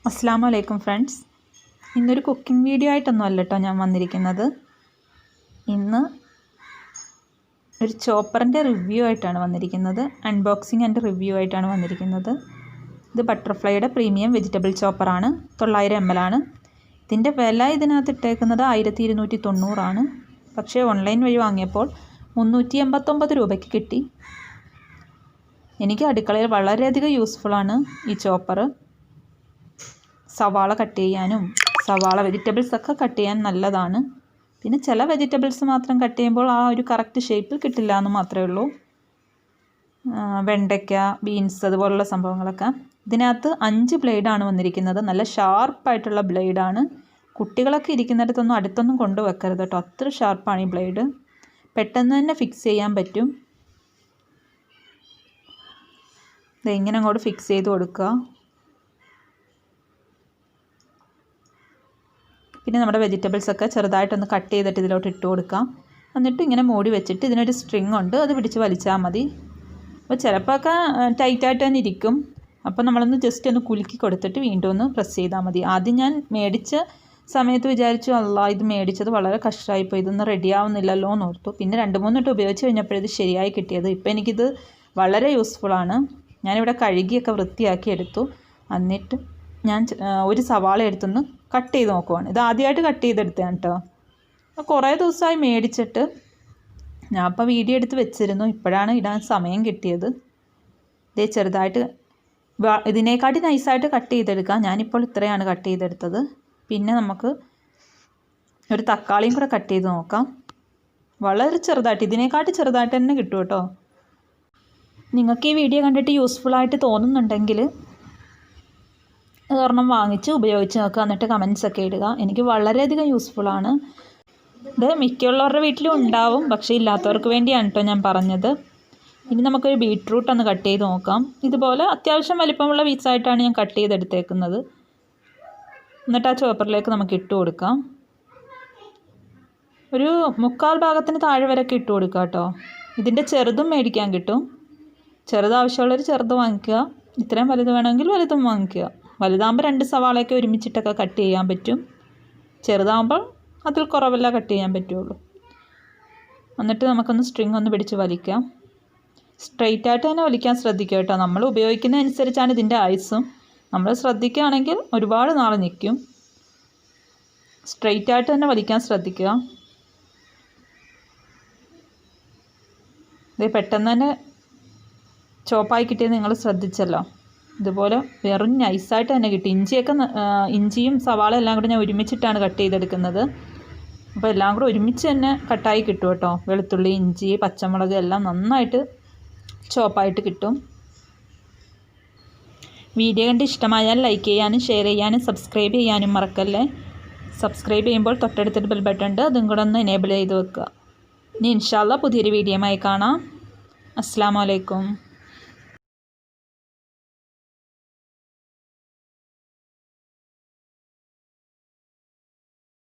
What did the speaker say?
അസ്സലാമു അലൈക്കും ഫ്രണ്ട്സ്. ഇന്നൊരു കുക്കിംഗ് വീഡിയോ ആയിട്ടൊന്നും അല്ല കേട്ടോ ഞാൻ വന്നിരിക്കുന്നത്. ഇന്ന് ഒരു ചോപ്പറിൻ്റെ റിവ്യൂ ആയിട്ടാണ് വന്നിരിക്കുന്നത്. അൺബോക്സിങ് ആൻഡ് റിവ്യൂ ആയിട്ടാണ് വന്നിരിക്കുന്നത്. ഇത് ബട്ടർഫ്ലൈയുടെ പ്രീമിയം വെജിറ്റബിൾ ചോപ്പറാണ്. 900 ml ആണ്. ഇതിൻ്റെ വില ഇതിനകത്ത് ഇട്ടേക്കുന്നത് 1290 ആണ്. പക്ഷേ ഓൺലൈൻ വഴി വാങ്ങിയപ്പോൾ 389 രൂപയ്ക്ക് കിട്ടി. എനിക്ക് അടുക്കളയിൽ വളരെയധികം യൂസ്ഫുള്ളാണ് ഈ ചോപ്പർ. സവാള കട്ട് ചെയ്യാനും വെജിറ്റബിൾസ് ഒക്കെ കട്ട് ചെയ്യാൻ നല്ലതാണ്. പിന്നെ ചില വെജിറ്റബിൾസ് മാത്രം കട്ട് ചെയ്യുമ്പോൾ ആ ഒരു കറക്റ്റ് ഷേപ്പിൽ കിട്ടില്ല എന്ന് മാത്രമേ ഉള്ളൂ. വെണ്ടയ്ക്ക, ബീൻസ് അതുപോലുള്ള സംഭവങ്ങളൊക്കെ. ഇതിനകത്ത് 5 ബ്ലേഡാണ് വന്നിരിക്കുന്നത്. നല്ല ഷാർപ്പായിട്ടുള്ള ബ്ലേഡാണ്. കുട്ടികളൊക്കെ ഇരിക്കുന്നിടത്തൊന്നും അടുത്തൊന്നും കൊണ്ടുവെക്കരുത് കേട്ടോ, അത്ര ഷാർപ്പാണ് ഈ ബ്ലേഡ്. പെട്ടെന്ന് തന്നെ ഫിക്സ് ചെയ്യാൻ പറ്റും. ഇങ്ങനെ അങ്ങോട്ട് ഫിക്സ് ചെയ്ത് കൊടുക്കുക. പിന്നെ നമ്മുടെ വെജിറ്റബിൾസൊക്കെ ചെറുതായിട്ടൊന്ന് കട്ട് ചെയ്തിട്ട് ഇതിലോട്ട് ഇട്ട് കൊടുക്കാം. എന്നിട്ട് ഇങ്ങനെ മൂടി വെച്ചിട്ട് ഇതിനൊരു സ്ട്രിങ് ഉണ്ട്, അത് പിടിച്ച് വലിച്ചാൽ മതി. അപ്പോൾ ചിലപ്പോൾ ഒക്കെ ടൈറ്റായിട്ട് തന്നെ ഇരിക്കും. അപ്പോൾ നമ്മളൊന്ന് ജസ്റ്റ് ഒന്ന് കുലുക്കി കൊടുത്തിട്ട് വീണ്ടും ഒന്ന് പ്രസ് ചെയ്താൽ മതി. ആദ്യം ഞാൻ മേടിച്ച സമയത്ത് വിചാരിച്ചു, ഇത് മേടിച്ചത് വളരെ കഷ്ടമായിപ്പോയി, ഇതൊന്നും റെഡി ആവുന്നില്ലല്ലോ എന്ന് ഓർത്തു. പിന്നെ 2-3 വട്ടം ഉപയോഗിച്ച് കഴിഞ്ഞപ്പോഴത് ശരിയായി കിട്ടിയത്. ഇപ്പോൾ എനിക്കിത് വളരെ യൂസ്ഫുള്ളാണ്. ഞാനിവിടെ കഴുകിയൊക്കെ വൃത്തിയാക്കി എടുത്തു. എന്നിട്ട് ഞാൻ ഒരു സവാള എടുത്തൊന്ന് കട്ട് ചെയ്ത് നോക്കുവാണ്. ഇത് ആദ്യമായിട്ട് കട്ട് ചെയ്തെടുത്തതാണ് കേട്ടോ. കുറേ ദിവസമായി മേടിച്ചിട്ട്. ഞാൻ അപ്പോൾ വീഡിയോ എടുത്ത് വെച്ചിരുന്നു. ഇപ്പോഴാണ് ഇടാൻ സമയം കിട്ടിയത്. ഇതേ ചെറുതായിട്ട് ഇതിനേക്കാട്ടി നൈസായിട്ട് കട്ട് ചെയ്തെടുക്കാം. ഞാനിപ്പോൾ ഇത്രയാണ് കട്ട് ചെയ്തെടുത്തത്. പിന്നെ നമുക്ക് ഒരു തക്കാളിയും കൂടെ കട്ട് ചെയ്ത് നോക്കാം. വളരെ ചെറുതായിട്ട്, ഇതിനേക്കാട്ടി ചെറുതായിട്ട് തന്നെ കിട്ടും കേട്ടോ. നിങ്ങൾക്ക് ഈ വീഡിയോ കണ്ടിട്ട് യൂസ്ഫുള്ളായിട്ട് തോന്നുന്നുണ്ടെങ്കിൽ ഒരെണ്ണം വാങ്ങിച്ച് ഉപയോഗിച്ച് നോക്കുക. എന്നിട്ട് കമൻസൊക്കെ ഇടുക. എനിക്ക് വളരെയധികം യൂസ്ഫുള്ളാണ്. ഇത് മിക്കുള്ളവരുടെ വീട്ടിലും ഉണ്ടാവും, പക്ഷേ ഇല്ലാത്തവർക്ക് വേണ്ടിയാണ് കേട്ടോ ഞാൻ പറഞ്ഞത്. ഇനി നമുക്കൊരു ബീട്രൂട്ട് ഒന്ന് കട്ട് ചെയ്ത് നോക്കാം. ഇതുപോലെ അത്യാവശ്യം വലിപ്പമുള്ള പീസായിട്ടാണ് ഞാൻ കട്ട് ചെയ്തെടുത്തേക്കുന്നത്. എന്നിട്ട് ആ ചോപ്പറിലേക്ക് നമുക്ക് ഇട്ട് കൊടുക്കാം. ഒരു 3/4 ഭാഗത്തിന് താഴെ വരെയൊക്കെ ഇട്ട് കൊടുക്കുക കേട്ടോ. ഇതിൻ്റെ ചെറുതും മേടിക്കാൻ കിട്ടും. ചെറുത് ആവശ്യമുള്ളവർ ചെറുത് വാങ്ങിക്കുക. ഇത്രയും വലുത് വേണമെങ്കിൽ വലുതും വാങ്ങിക്കുക. വലുതാകുമ്പോൾ 2 സവാളയൊക്കെ ഒരുമിച്ചിട്ടൊക്കെ കട്ട് ചെയ്യാൻ പറ്റും. ചെറുതാകുമ്പോൾ അതിൽ കുറവല്ല കട്ട് ചെയ്യാൻ പറ്റുള്ളൂ. എന്നിട്ട് നമുക്കൊന്ന് സ്ട്രിങ് ഒന്ന് പിടിച്ച് വലിക്കാം. സ്ട്രെയിറ്റായിട്ട് തന്നെ വലിക്കാൻ ശ്രദ്ധിക്കുക കേട്ടോ. നമ്മൾ ഉപയോഗിക്കുന്നതനുസരിച്ചാണ് ഇതിൻ്റെ ആയുസ്സും. നമ്മൾ ശ്രദ്ധിക്കുകയാണെങ്കിൽ ഒരുപാട് നാൾ നിൽക്കും. സ്ട്രെയിറ്റായിട്ട് തന്നെ വലിക്കാൻ ശ്രദ്ധിക്കുക. ഇത് പെട്ടെന്ന് തന്നെ ചോപ്പായി കിട്ടിയത് നിങ്ങൾ ശ്രദ്ധിച്ചല്ലോ. ഇതുപോലെ വെറും നൈസായിട്ട് തന്നെ കിട്ടി. ഇഞ്ചിയും സവാള എല്ലാം കൂടെ ഞാൻ ഒരുമിച്ചിട്ടാണ് കട്ട് ചെയ്തെടുക്കുന്നത്. അപ്പോൾ എല്ലാം കൂടെ ഒരുമിച്ച് തന്നെ കട്ടായി കിട്ടും കേട്ടോ. വെളുത്തുള്ളി, ഇഞ്ചി, പച്ചമുളക് എല്ലാം നന്നായിട്ട് ചോപ്പായിട്ട് കിട്ടും. വീഡിയോ കണ്ട് ഇഷ്ടമായാൽ ലൈക്ക് ചെയ്യാനും ഷെയർ ചെയ്യാനും സബ്സ്ക്രൈബ് ചെയ്യാനും മറക്കല്ലേ. സബ്സ്ക്രൈബ് ചെയ്യുമ്പോൾ തൊട്ടടുത്തൊരു ബെൽ ബട്ടൺ ഉണ്ട്, അതും കൂടെ ഒന്ന് എനേബിൾ ചെയ്ത് വെക്കുക. ഇനി ഇൻഷാ അല്ലാഹ് പുതിയൊരു വീഡിയോയുമായി കാണാം. അസ്സലാമു അലൈക്കും.